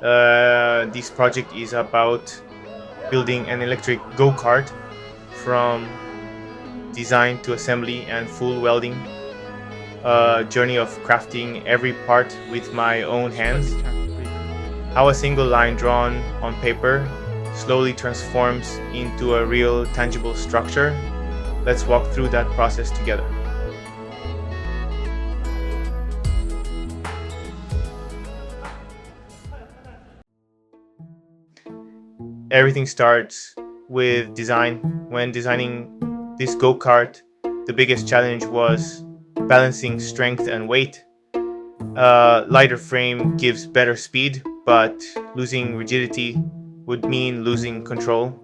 This project is about building an electric go-kart from design to assembly and full welding. A journey of crafting every part with my own hands. How a single line drawn on paper slowly transforms into a real tangible structure. Let's walk through that process together. Everything starts with design. When designing this go-kart, the biggest challenge was balancing strength and weight. A lighter frame gives better speed, but losing rigidity would mean losing control.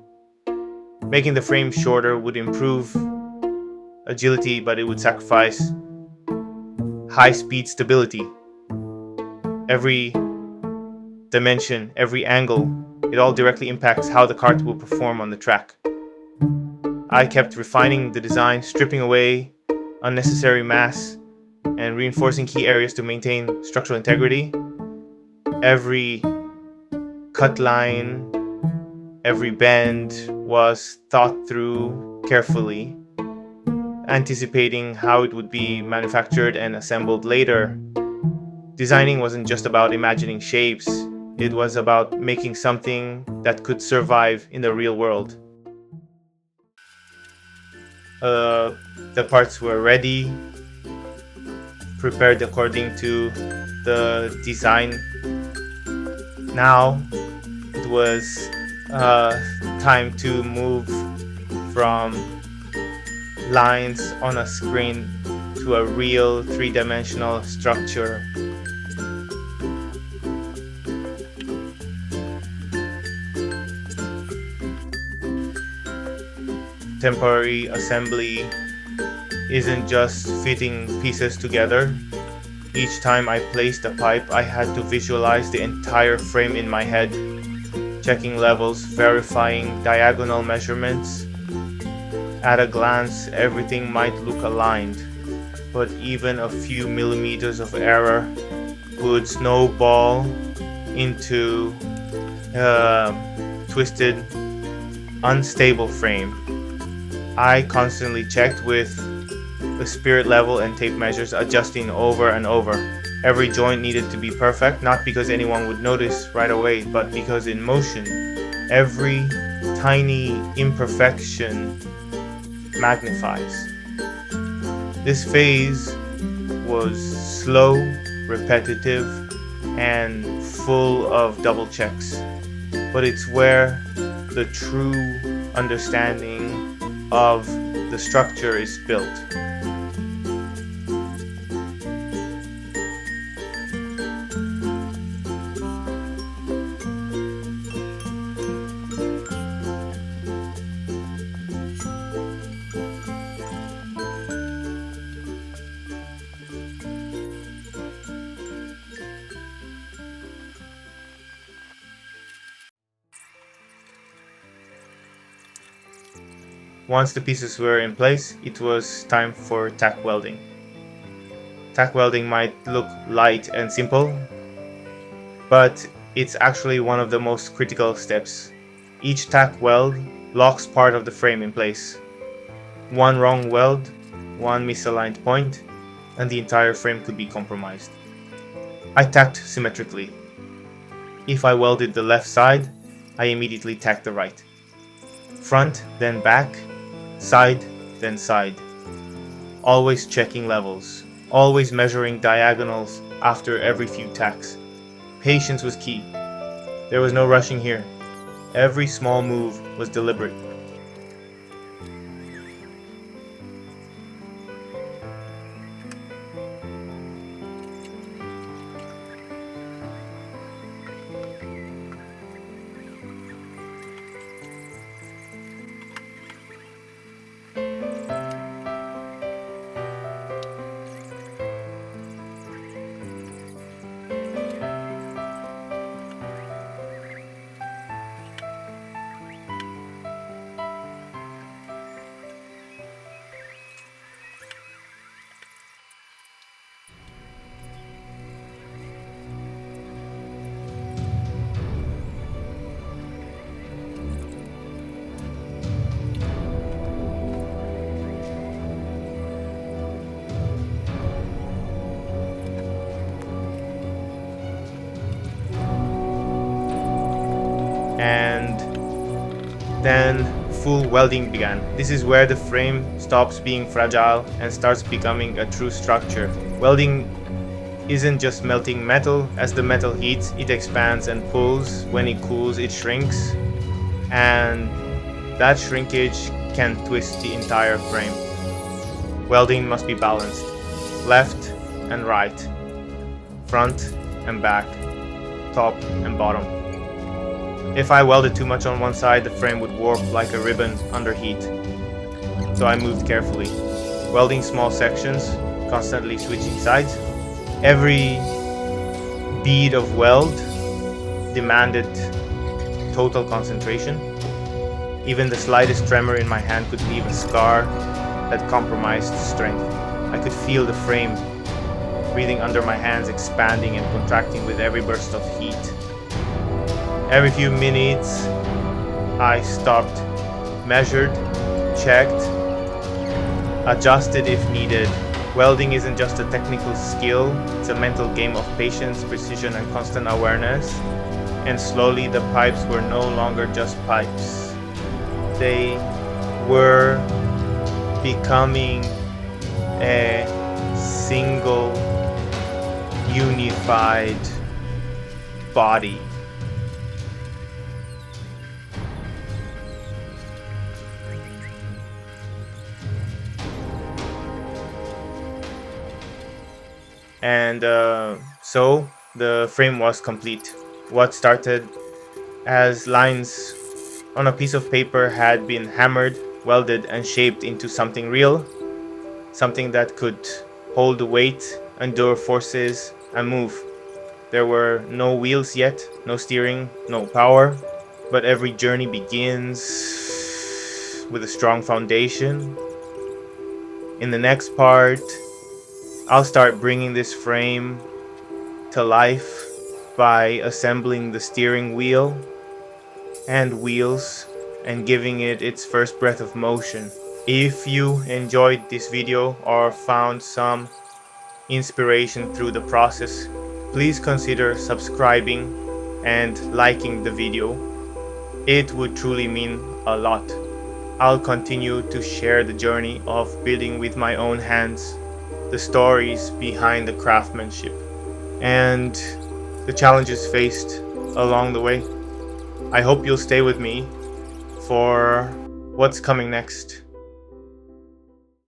Making the frame shorter would improve agility, but it would sacrifice high speed stability. Every dimension, every angle, it all directly impacts how the kart will perform on the track. I kept refining the design, stripping away unnecessary mass, and reinforcing key areas to maintain structural integrity. Every cut line, every bend was thought through carefully, anticipating how it would be manufactured and assembled later. Designing wasn't just about imagining shapes, it was about making something that could survive in the real world. The parts were ready, prepared according to the design. Now it was time to move from lines on a screen to a real three-dimensional structure. Temporary assembly isn't just fitting pieces together. Each time I placed a pipe, I had to visualize the entire frame in my head, checking levels, verifying diagonal measurements. At a glance, everything might look aligned, but even a few millimeters of error would snowball into a twisted, unstable frame. I constantly checked with the spirit level and tape measures, adjusting over and over. Every joint needed to be perfect, not because anyone would notice right away, but because in motion, every tiny imperfection magnifies. This phase was slow, repetitive, and full of double checks, but it's where the true understanding of the structure is built. Once the pieces were in place, it was time for tack welding. Tack welding might look light and simple, but it's actually one of the most critical steps. Each tack weld locks part of the frame in place. One wrong weld, one misaligned point, and the entire frame could be compromised. I tacked symmetrically. If I welded the left side, I immediately tacked the right. Front, then back, side, then side. Always checking levels, always measuring diagonals after every few tacks. Patience was key. There was no rushing here. Every small move was deliberate. and then full welding began. This is where the frame stops being fragile and starts becoming a true structure. Welding isn't just melting metal. As the metal heats, it expands and pulls. When it cools, it shrinks, and that shrinkage can twist the entire frame. Welding must be balanced, left and right, front and back, top and bottom. If I welded too much on one side, the frame would warp like a ribbon under heat. So I moved carefully, welding small sections, constantly switching sides. Every bead of weld demanded total concentration. Even the slightest tremor in my hand could leave a scar that compromised strength. I could feel the frame breathing under my hands, expanding and contracting with every burst of heat. Every few minutes, I stopped, measured, checked, adjusted if needed. Welding isn't just a technical skill, it's a mental game of patience, precision, and constant awareness. And slowly the pipes were no longer just pipes. They were becoming a single, unified body. And so the frame was complete. What started as lines on a piece of paper had been hammered, welded, and shaped into something real, something that could hold the weight, endure forces, and move. There were no wheels yet, no steering, no power, but every journey begins with a strong foundation. In the next part, I'll start bringing this frame to life by assembling the steering wheel and wheels and giving it its first breath of motion. If you enjoyed this video or found some inspiration through the process, please consider subscribing and liking the video. It would truly mean a lot. I'll continue to share the journey of building with my own hands, the stories behind the craftsmanship, and the challenges faced along the way. I hope you'll stay with me for what's coming next.